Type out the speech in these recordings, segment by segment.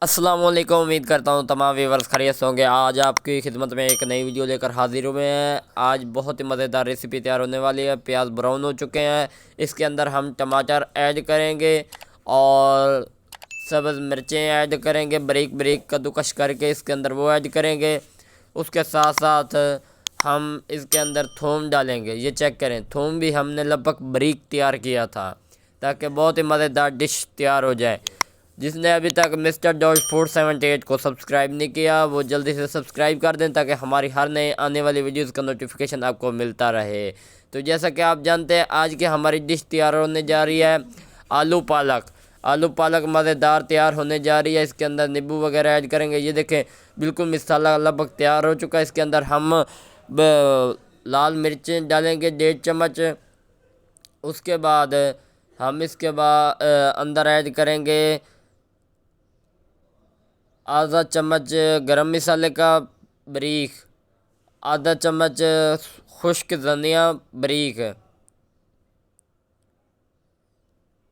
السلام علیکم، امید کرتا ہوں تمام ویورز خیریت سے ہوں گے۔ آج آپ کی خدمت میں ایک نئی ویڈیو لے کر حاضر ہوئے ہیں۔ آج بہت ہی مزیدار ریسیپی تیار ہونے والی ہے۔ پیاز براؤن ہو چکے ہیں، اس کے اندر ہم ٹماٹر ایڈ کریں گے اور سبز مرچیں ایڈ کریں گے، بریک بریک کدوکش کر کے اس کے اندر وہ ایڈ کریں گے۔ اس کے ساتھ ساتھ ہم اس کے اندر تھوم ڈالیں گے۔ یہ چیک کریں، تھوم بھی ہم نے لگ بھگ بریک تیار کیا تھا تاکہ بہت ہی مزیدار ڈش تیار ہو جائے۔ جس نے ابھی تک مسٹر ڈاج فوڈ 78 کو سبسکرائب نہیں کیا وہ جلدی سے سبسکرائب کر دیں تاکہ ہماری ہر نئے آنے والی ویڈیوز کا نوٹیفیکیشن آپ کو ملتا رہے۔ تو جیسا کہ آپ جانتے ہیں آج کی ہماری ڈش تیار ہونے جا رہی ہے آلو پالک۔ آلو پالک مزیدار تیار ہونے جا رہی ہے۔ اس کے اندر نیبو وغیرہ ایڈ کریں گے۔ یہ دیکھیں بالکل مسالہ لگ بھگ تیار ہو چکا ہے۔ اس کے اندر ہم لال مرچیں ڈالیں گے 1.5 چمچ۔ اس کے بعد ہم اس کے اندر ایڈ کریں گے آدھا چمچ گرم مسالے کا بریک، آدھا چمچ خشک دھنیا بریک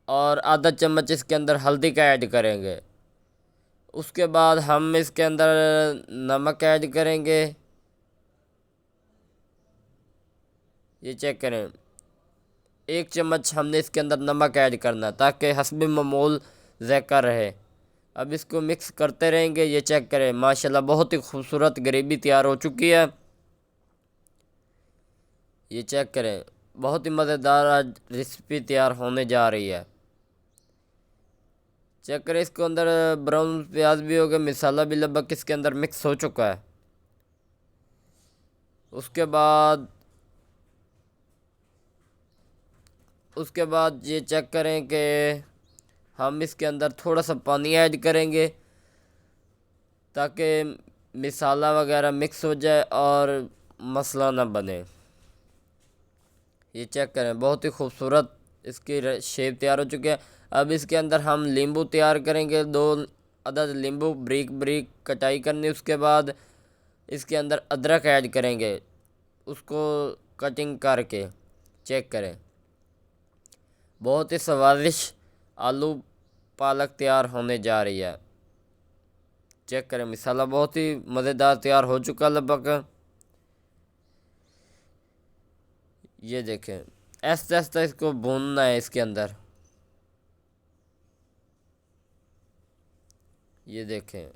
اور آدھا چمچ اس کے اندر ہلدی کا ایڈ کریں گے۔ اس کے بعد ہم اس کے اندر نمک ایڈ کریں گے۔ یہ چیک کریں 1 چمچ ہم نے اس کے اندر نمک ایڈ کرنا تاکہ حسب معمول ذائقہ رہے۔ اب اس کو مکس کرتے رہیں گے۔ یہ چیک کریں ماشاءاللہ بہت ہی خوبصورت گریوی تیار ہو چکی ہے۔ یہ چیک کریں بہت ہی مزیدار آج ریسیپی تیار ہونے جا رہی ہے۔ چیک کریں اس کے اندر براؤن پیاز بھی ہو گیا، مسالہ بھی لگ بھگ اس کے اندر مکس ہو چکا ہے۔ اس کے بعد یہ چیک کریں کہ ہم اس کے اندر تھوڑا سا پانی ایڈ کریں گے تاکہ مسالہ وغیرہ مکس ہو جائے اور مسئلہ نہ بنے۔ یہ چیک کریں بہت ہی خوبصورت اس کی شیپ تیار ہو چکی ہے۔ اب اس کے اندر ہم لیمبو تیار کریں گے، 2 عدد لیمبو بریک بریک کٹائی کرنی۔ اس کے بعد اس کے اندر ادرک ایڈ کریں گے، اس کو کٹنگ کر کے۔ چیک کریں بہت ہی سوادش آلو پالک تیار ہونے جا رہی ہے۔ چیک کریں مسالہ بہت ہی مزیدار تیار ہو چکا لگ بھگ۔ یہ دیکھیں ایسے ایسے اس کو بھوننا ہے اس کے اندر۔ یہ دیکھیں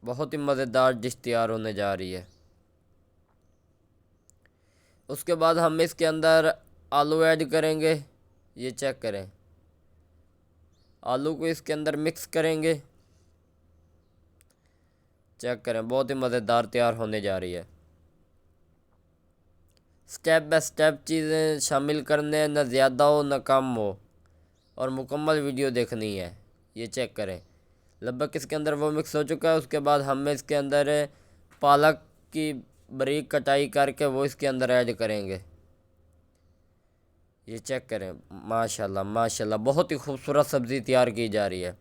بہت ہی مزیدار ڈش تیار ہونے جا رہی ہے۔ اس کے بعد ہم اس کے اندر آلو ایڈ کریں گے۔ یہ چیک کریں آلو کو اس کے اندر مکس کریں گے۔ چیک کریں بہت ہی مزیدار تیار ہونے جا رہی ہے۔ سٹیپ بائی سٹیپ چیزیں شامل کرنے، نہ زیادہ ہو نہ کم ہو، اور مکمل ویڈیو دیکھنی ہے۔ یہ چیک کریں لگ بھگ اس کے اندر وہ مکس ہو چکا ہے۔ اس کے بعد ہم اس کے اندر پالک کی بریک کٹائی کر کے وہ اس کے اندر ایڈ کریں گے۔ یہ چیک کریں ماشاءاللہ ماشاءاللہ بہت ہی خوبصورت سبزی تیار کی جا رہی ہے۔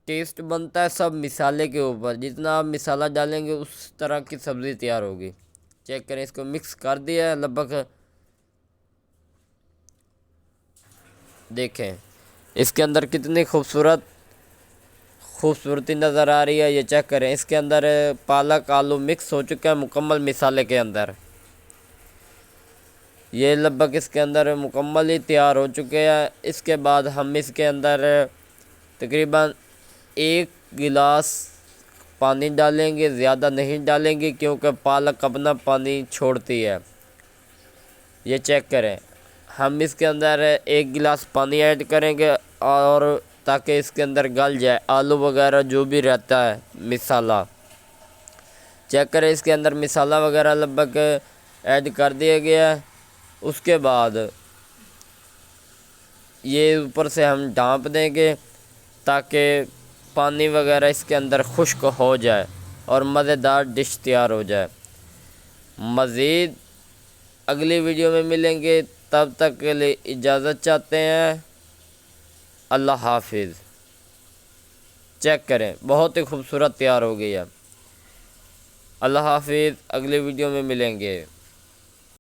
ٹیسٹ بنتا ہے سب مسالے کے اوپر، جتنا آپ مسالہ ڈالیں گے اس طرح کی سبزی تیار ہوگی۔ چیک کریں اس کو مکس کر دیا ہے لگ بھگ۔ دیکھیں اس کے اندر کتنی خوبصورتی نظر آ رہی ہے۔ یہ چیک کریں اس کے اندر پالک آلو مکس ہو چکا ہے مکمل مسالے کے اندر۔ یہ لگ بھگ اس کے اندر مکمل ہی تیار ہو چکے ہیں۔ اس کے بعد ہم اس کے اندر تقریباً 1 گلاس پانی ڈالیں گے، زیادہ نہیں ڈالیں گے کیونکہ پالک اپنا پانی چھوڑتی ہے۔ یہ چیک کریں ہم اس کے اندر 1 گلاس پانی ایڈ کریں گے اور تاکہ اس کے اندر گل جائے آلو وغیرہ جو بھی رہتا ہے مسالہ۔ چیک کریں اس کے اندر مسالہ وغیرہ لگ بھگ ایڈ کر دیا گیا ہے۔ اس کے بعد یہ اوپر سے ہم ڈھانپ دیں گے تاکہ پانی وغیرہ اس کے اندر خشک ہو جائے اور مزیدار ڈش تیار ہو جائے۔ مزید اگلی ویڈیو میں ملیں گے، تب تک کے لیے اجازت چاہتے ہیں۔ اللہ حافظ۔ چیک کریں بہت ہی خوبصورت تیار ہو گئی ہے۔ اللہ حافظ، اگلی ویڈیو میں ملیں گے۔